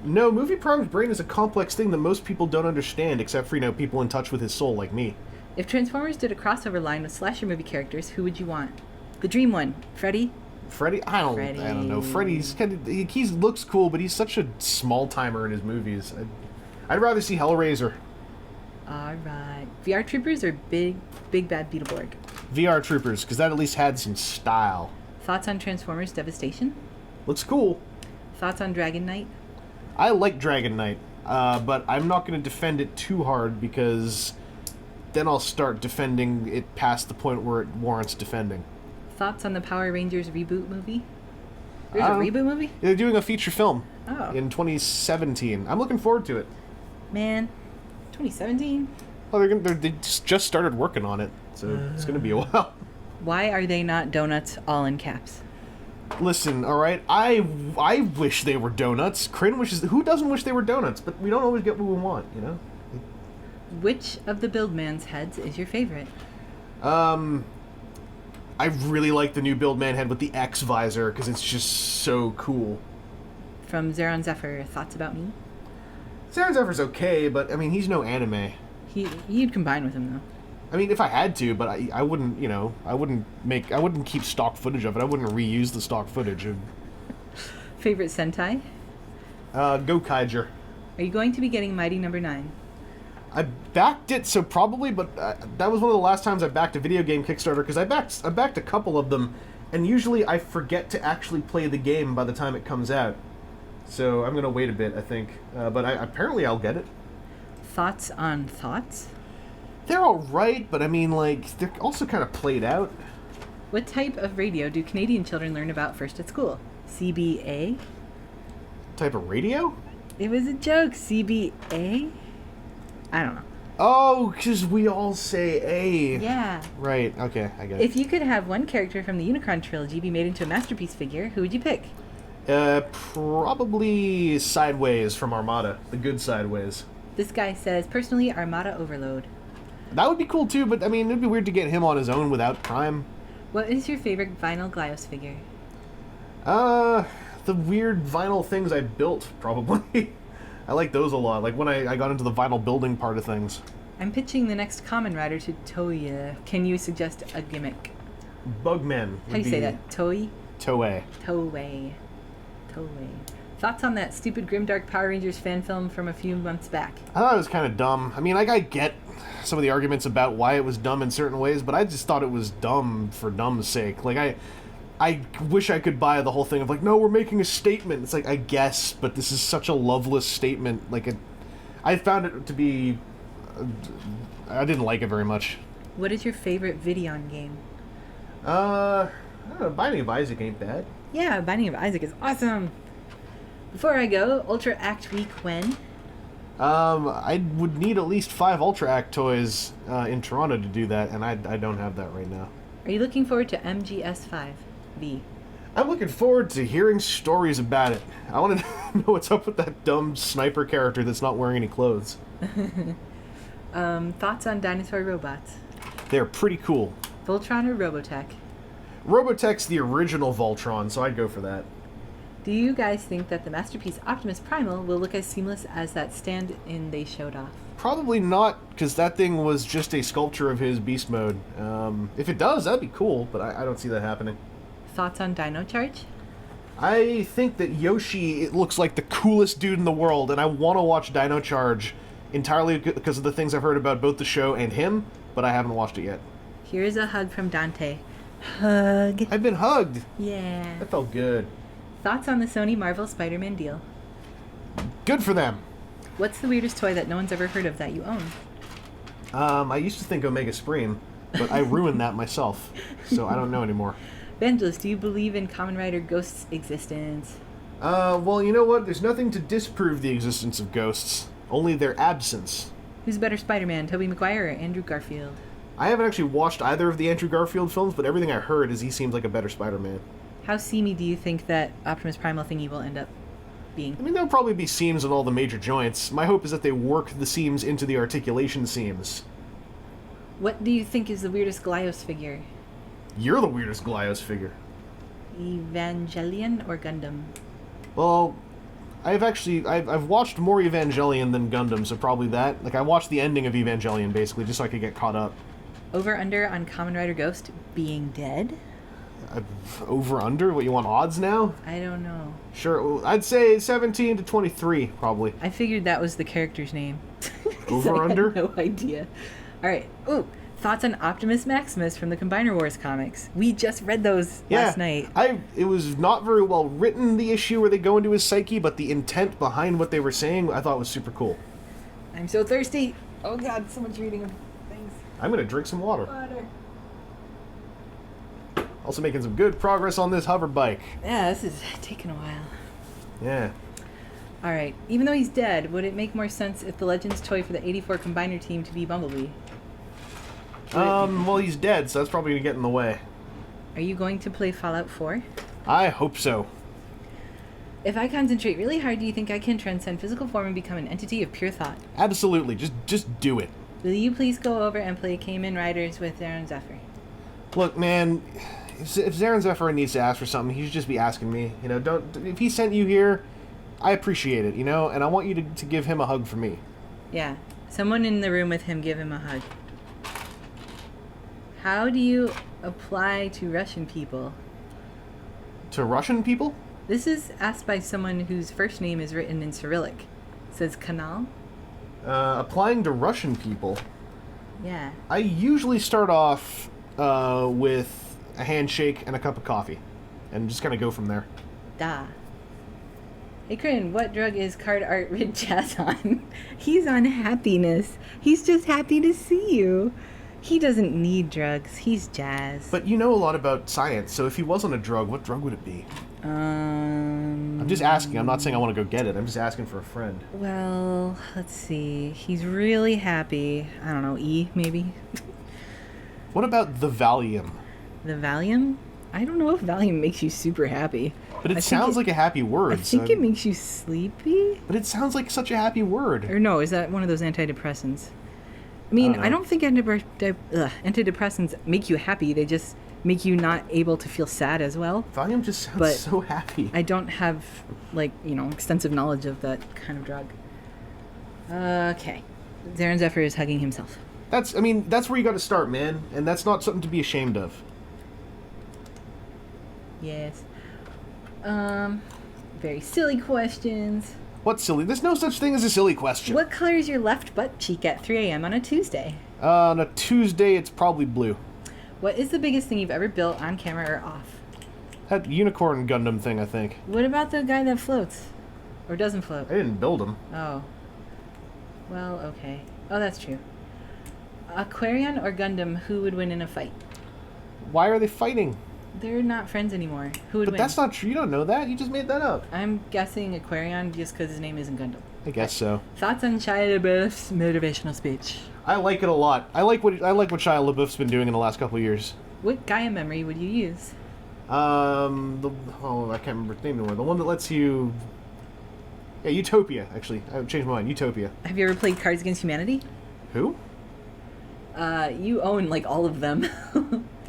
No, Movie Prime's brain is a complex thing that most people don't understand, except for, people in touch with his soul like me. If Transformers did a crossover line with slasher movie characters, who would you want? The dream one, Freddy? Freddy? I don't know. Freddy's he looks cool, but he's such a small timer in his movies. I'd rather see Hellraiser. Alright. VR Troopers or Big Bad Beetleborg? VR Troopers, because that at least had some style. Thoughts on Transformers Devastation? Looks cool. Thoughts on Dragon Knight? I like Dragon Knight, but I'm not going to defend it too hard because then I'll start defending it past the point where it warrants defending. Thoughts on the Power Rangers reboot movie? There's a reboot movie? They're doing a feature film in 2017. I'm looking forward to it. Man, 2017? Well, they just started working on it, so it's going to be a while. Why are they not donuts all in caps? Listen, all right, I wish they were donuts. Kryn wishes. Who doesn't wish they were donuts? But we don't always get what we want, Which of the Buildman's heads is your favorite? I really like the new Buildman head with the X visor because it's just so cool. From Zeron Zephyr, thoughts about me? Zeron Zephyr's okay, but I mean he's no anime. You'd combine with him though. I mean, if I had to, but I wouldn't. I wouldn't keep stock footage of it. I wouldn't reuse the stock footage. Favorite Sentai? Gokaiger. Are you going to be getting Mighty Number 9? I backed it, so probably, but that was one of the last times I backed a video game Kickstarter, because I backed a couple of them, and usually I forget to actually play the game by the time it comes out. So I'm going to wait a bit, I think. But apparently I'll get it. Thoughts on Thoughts? They're alright, but I mean, they're also kind of played out. What type of radio do Canadian children learn about first at school? CBA? Type of radio? It was a joke. CBA? I don't know. Oh, because we all say A. Yeah. Right, okay, I get it. If you could have one character from the Unicron trilogy be made into a masterpiece figure, who would you pick? Probably Sideways from Armada. The good Sideways. This guy says, personally, Armada Overload. That would be cool too, but I mean, it'd be weird to get him on his own without Prime. What is your favorite vinyl Glyos figure? The weird vinyl things I built, probably. I like those a lot, like when I got into the vinyl building part of things. I'm pitching the next Kamen Rider to Toei. Can you suggest a gimmick? Bugman. How do you say that? Toei? Toei. Toei. Thoughts on that stupid Grimdark Power Rangers fan film from a few months back? I thought it was kind of dumb. I mean, I get some of the arguments about why it was dumb in certain ways, but I just thought it was dumb for dumb's sake. I wish I could buy the whole thing of no, we're making a statement. It's I guess, but this is such a loveless statement. I found it to be... I didn't like it very much. What is your favorite Videon game? I don't know, Binding of Isaac ain't bad. Yeah, Binding of Isaac is awesome. Before I go, Ultra Act Week when? I would need at least 5 Ultra Act toys in Toronto to do that, and I don't have that right now. Are you looking forward to MGS5V? I'm looking forward to hearing stories about it. I want to know what's up with that dumb sniper character that's not wearing any clothes. Thoughts on dinosaur robots? They're pretty cool. Voltron or Robotech? Robotech's the original Voltron, so I'd go for that. Do you guys think that the Masterpiece Optimus Primal will look as seamless as that stand-in they showed off? Probably not, because that thing was just a sculpture of his beast mode. If it does, that'd be cool, but I don't see that happening. Thoughts on Dino Charge? I think that Yoshi looks like the coolest dude in the world, and I want to watch Dino Charge entirely because of the things I've heard about both the show and him, but I haven't watched it yet. Here's a hug from Dante. Hug. I've been hugged. Yeah. That felt good. Thoughts on the Sony Marvel Spider-Man deal? Good for them. What's the weirdest toy that no one's ever heard of that you own? I used to think Omega Supreme, but I ruined that myself, so I don't know anymore. Vangelis, do you believe in Kamen Rider Ghost's existence? Well, you know what? There's nothing to disprove the existence of ghosts, only their absence. Who's a better Spider-Man, Tobey Maguire or Andrew Garfield? I haven't actually watched either of the Andrew Garfield films, but everything I heard is he seems like a better Spider-Man. How seamy do you think that Optimus Primal thingy will end up being? I mean, there'll probably be seams on all the major joints. My hope is that they work the seams into the articulation seams. What do you think is the weirdest Glyos figure? You're the weirdest Glyos figure. Evangelion or Gundam? Well, I've watched more Evangelion than Gundam, so probably that. Like, I watched the ending of Evangelion, basically, just so I could get caught up. Over under on Kamen Rider Ghost being dead? Over under? What, you want odds now? I don't know. Sure, I'd say 17 to 23, probably. I figured that was the character's name. Over I under? had no idea. Alright. Ooh. Thoughts on Optimus Maximus from the Combiner Wars comics. We just read those last night. It was not very well written, the issue where they go into his psyche, but the intent behind what they were saying I thought was super cool. I'm so thirsty. Oh god, so much reading of things. I'm gonna drink some water. Water. Also making some good progress on this hover bike. Yeah, this is taking a while. Yeah. Alright, even though he's dead, would it make more sense if the Legends toy for the 84 Combiner team to be Bumblebee? Well, he's dead, so that's probably gonna get in the way. Are you going to play Fallout 4? I hope so. If I concentrate really hard, do you think I can transcend physical form and become an entity of pure thought? Absolutely, just do it. Will you please go over and play Cayman Riders with Aaron Zephyr? Look, man, if Zarin Zephyr needs to ask for something, he should just be asking me. You know, if he sent you here, I appreciate it, you know, and I want you to give him a hug for me. Yeah, someone in the room with him, give him a hug. How do you apply to Russian people? To Russian people? This is asked by someone whose first name is written in Cyrillic. It says Kanal. Applying to Russian people? Yeah. I usually start off with a handshake and a cup of coffee, and just kind of go from there. Da. Hey, Corinne, what drug is card art Rid Jazz on? He's on happiness. He's just happy to see you. He doesn't need drugs. He's Jazz. But you know a lot about science, so if he was on a drug, what drug would it be? I'm just asking. I'm not saying I want to go get it. I'm just asking for a friend. Well, let's see. He's really happy. I don't know, E, maybe? What about the Valium? The Valium? I don't know if Valium makes you super happy. But it sounds like a happy word. I think it makes you sleepy. But it sounds like such a happy word. Or no, is that one of those antidepressants? I mean, I don't think antidepressants make you happy. They just make you not able to feel sad as well. Valium just sounds so happy. I don't have, like, extensive knowledge of that kind of drug. Okay. Zarin Zephyr is hugging himself. That's where you got to start, man. And that's not something to be ashamed of. Yes. Very silly questions. What's silly? There's no such thing as a silly question. What color is your left butt cheek at 3 a.m. on a Tuesday? On a Tuesday, it's probably blue. What is the biggest thing you've ever built on camera or off? That unicorn Gundam thing, I think. What about the guy that floats? Or doesn't float? I didn't build him. Oh. Well, okay. Oh, that's true. Aquarion or Gundam, who would win in a fight? Why are they fighting? They're not friends anymore. Who would win? But that's not true. You don't know that. You just made that up. I'm guessing Aquarion just because his name isn't Gundam. I guess so. Thoughts on Shia LaBeouf's motivational speech? I like it a lot. I like what Shia LaBeouf's been doing in the last couple of years. What Gaia memory would you use? I can't remember the name anymore. The one that lets you... Yeah, Utopia, actually. I changed my mind. Utopia. Have you ever played Cards Against Humanity? Who? You own, like, all of them.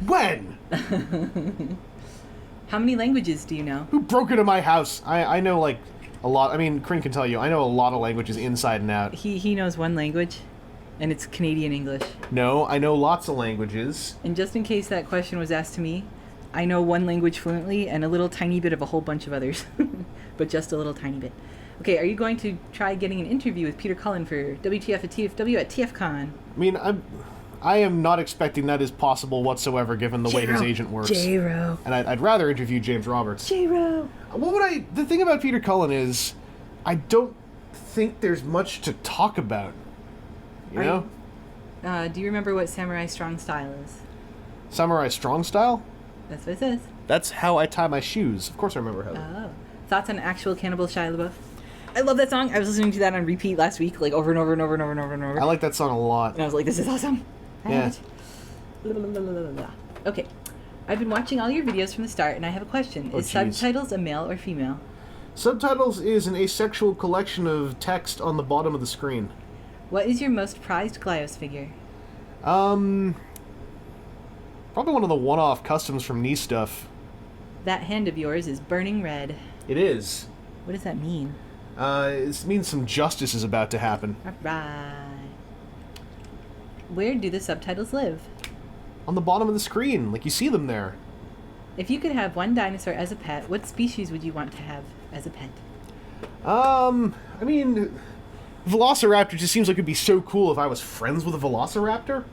When? How many languages do you know? Who broke into my house? I know, like, a lot. I mean, Corinne can tell you. I know a lot of languages inside and out. He knows one language, and it's Canadian English. No, I know lots of languages. And just in case that question was asked to me, I know one language fluently and a little tiny bit of a whole bunch of others. But just a little tiny bit. Okay, are you going to try getting an interview with Peter Cullen for WTF at TFW at TFCon? I mean, I am not expecting that is possible whatsoever, given the way his agent works. J-Ro. And I'd rather interview James Roberts. J-Ro. The thing about Peter Cullen is, I don't think there's much to talk about. You know? Do you remember what Samurai Strong Style is? Samurai Strong Style? That's what it says. That's how I tie my shoes. Of course I remember how. Oh. Thoughts on Actual Cannibal Shia LaBeouf? I love that song. I was listening to that on repeat last week, like over and over and over and over and over and over. I like that song a lot. And I was like, this is awesome. Yeah. Okay. I've been watching all your videos from the start, and I have a question. Is subtitles a male or female? Subtitles is an asexual collection of text on the bottom of the screen. What is your most prized Glyos figure? Probably one of the one-off customs from knee stuff. That hand of yours is burning red. It is. What does that mean? It means some justice is about to happen. Alright. Where do the subtitles live? On the bottom of the screen, like you see them there. If you could have one dinosaur as a pet, what species would you want to have as a pet? I mean, Velociraptor just seems like it'd be so cool if I was friends with a Velociraptor.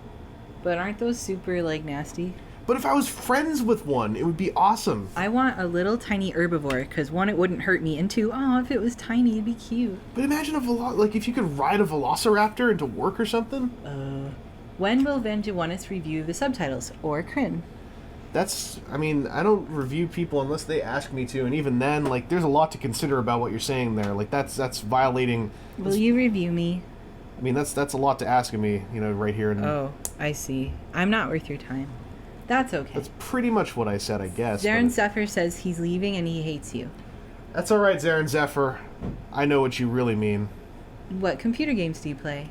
But aren't those super, like, nasty? But if I was friends with one, it would be awesome. I want a little tiny herbivore, because one, it wouldn't hurt me, and two, oh, if it was tiny, it'd be cute. But imagine like if you could ride a Velociraptor into work or something. When will Vangewanis review the subtitles, or Kryn? I mean, I don't review people unless they ask me to, and even then, like, there's a lot to consider about what you're saying there. Like, that's violating... Will you review me? I mean, that's a lot to ask of me, you know, right here. Oh, I see. I'm not worth your time. That's okay. That's pretty much what I said, I guess. Zarin Zephyr says he's leaving and he hates you. That's alright, Zarin Zephyr. I know what you really mean. What computer games do you play?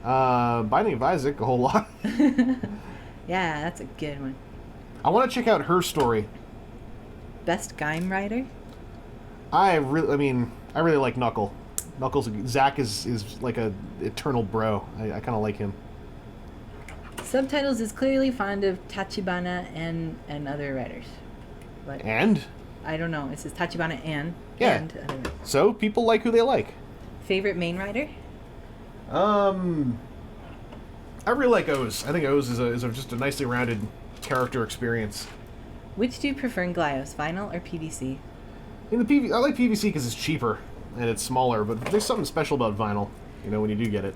Binding of Isaac, a whole lot. Yeah, that's a good one. I want to check out her story. Best Game Rider? I really like Knuckle. Zack is like a eternal bro. I kind of like him. Subtitles is clearly fond of Tachibana and other writers. But And? I don't know. It says Tachibana and. Yeah. And other writers. So, people like who they like. Favorite main writer? I really like Oz. I think Oz is just a nicely rounded character experience. Which do you prefer in Glyos, vinyl or PVC? I like PVC because it's cheaper and it's smaller, but there's something special about vinyl, you know, when you do get it.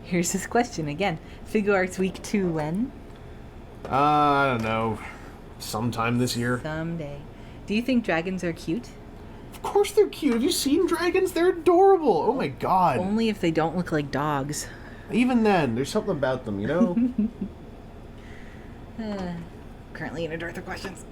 Here's this question again. Figure Arts Week 2 when? I don't know. Sometime this year. Someday. Do you think dragons are cute? Of course they're cute. Have you seen dragons? They're adorable. Oh my god. Only if they don't look like dogs. Even then, there's something about them, you know? Currently in a dearth of questions.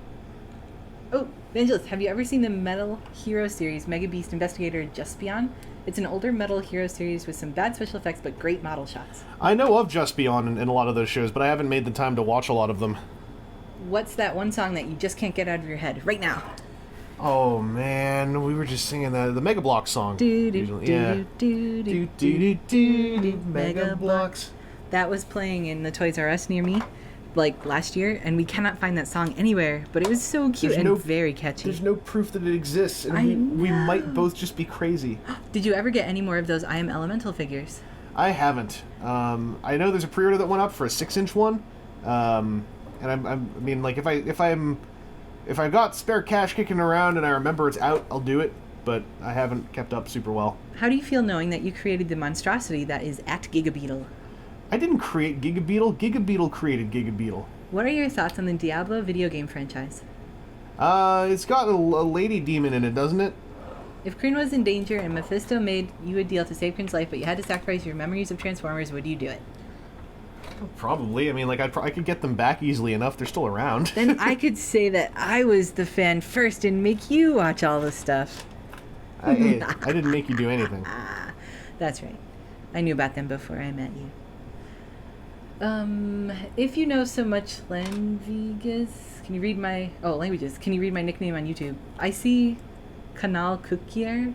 Oh, Vangelis, have you ever seen the Metal Hero series, Mega Beast Investigator Juspion? It's an older Metal Hero series with some bad special effects but great model shots. I know of Juspion in a lot of those shows, but I haven't made the time to watch a lot of them. What's that one song that you just can't get out of your head right now? Oh man, we were just singing the Mega Bloks song. Mega Bloks. That was playing in the Toys R Us near me, like last year, and we cannot find that song anywhere. But it was so cute and very catchy. There's no proof that it exists, and we might both just be crazy. Did you ever get any more of those I Am Elemental figures? I haven't. I know there's a pre-order that went up for a 6-inch one, and I mean, like if I got spare cash kicking around and I remember it's out, I'll do it. But I haven't kept up super well. How do you feel knowing that you created the monstrosity that is at Gigabeetle? I didn't create Gigabeetle. Gigabeetle created Gigabeetle. What are your thoughts on the Diablo video game franchise? It's got a lady demon in it, doesn't it? If Kryn was in danger and Mephisto made you a deal to save Kryn's life, but you had to sacrifice your memories of Transformers, would you do it? Probably. I mean, like, I could get them back easily enough. They're still around. Then I could say that I was the fan first and make you watch all the stuff. I didn't make you do anything. That's right. I knew about them before I met you. If you know so much languages, can you read my... Oh, languages. Can you read my nickname on YouTube? I see Kanal Kukiera.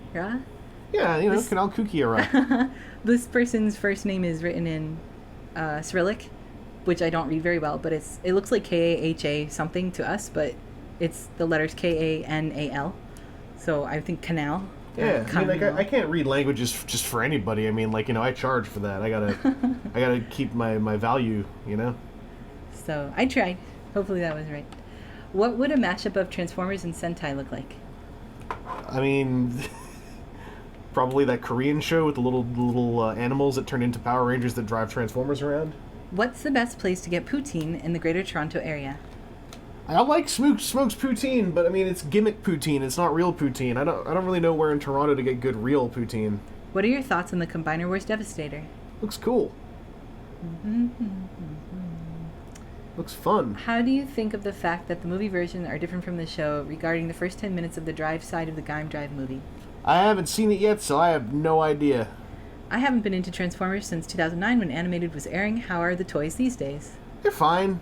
Yeah, you know, Kanal Kukiera. This person's first name is written in Cyrillic, which I don't read very well, but it looks like K-A-H-A something to us, but it's the letters K-A-N-A-L. So I think canal. Yeah, I mean, like, I can't read languages just for anybody. I mean, like, you know, I charge for that. I gotta keep my value, you know? So, I tried. Hopefully that was right. What would a mashup of Transformers and Sentai look like? I mean, probably that Korean show with the little animals that turn into Power Rangers that drive Transformers around. What's the best place to get poutine in the Greater Toronto area? I like Smokes poutine, but I mean, it's gimmick poutine. It's not real poutine. I don't really know where in Toronto to get good real poutine. What are your thoughts on the Combiner Wars Devastator? Looks cool. Looks fun. How do you think of the fact that the movie versions are different from the show regarding the first 10 minutes of the Drive side of the Gaim Drive movie? I haven't seen it yet, so I have no idea. I haven't been into Transformers since 2009 when animated was airing. How are the toys these days? They're fine.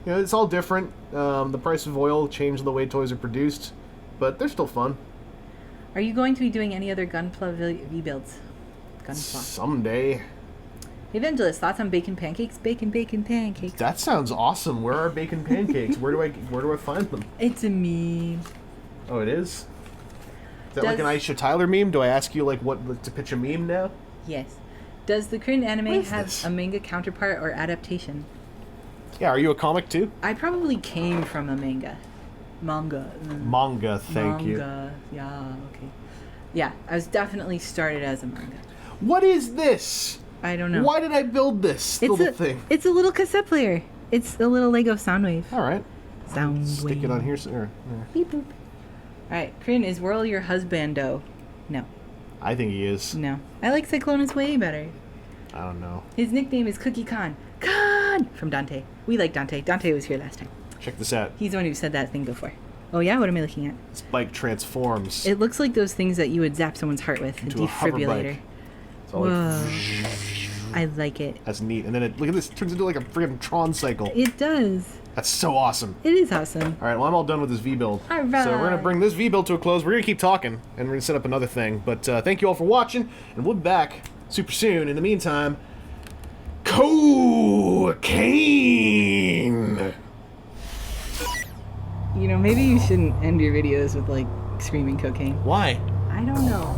You know, it's all different. The price of oil changed the way toys are produced, but they're still fun. Are you going to be doing any other Gunpla V-builds? Gunpla. Someday. Evangelist, thoughts on bacon pancakes? Bacon pancakes. That sounds awesome. Where are bacon pancakes? Where do I find them? It's a meme. Oh, it is? Is that like an Aisha Tyler meme? Do I ask you to pitch a meme now? Yes. Does the Korean anime have this? a manga counterpart or adaptation? Yeah, are you a comic too? I probably came from a manga. Manga, thank you. Yeah, okay. Yeah, I was definitely started as a manga. What is this? I don't know. Why did I build this little thing? It's a little cassette player. It's a little Lego Soundwave. All right. Soundwave. Stick it on here. There. Beep boop. All right, Corinne, is Whirl your husbando? No. I think he is. No. I like Cyclonus way better. I don't know. His nickname is Cookie Khan. Khan! From Dante. We like Dante. Dante was here last time. Check this out. He's the one who said that thing before. Oh yeah? What am I looking at? This bike transforms. It looks like those things that you would zap someone's heart with. Into A a hover defibrillator. bike. It's all Whoa. like, I like it. that's neat. And then look at this. It turns into like a freaking Tron cycle. It does. That's so awesome. It is awesome. All right, well, I'm all done with this V-build. All So we're going to right. bring this V-build to a close. We're going to keep talking, and we're going to set up another thing. But thank you all for watching, and we'll be back super soon. In the meantime, cocaine! You know, maybe you shouldn't end your videos with, like, screaming cocaine. Why? I don't know.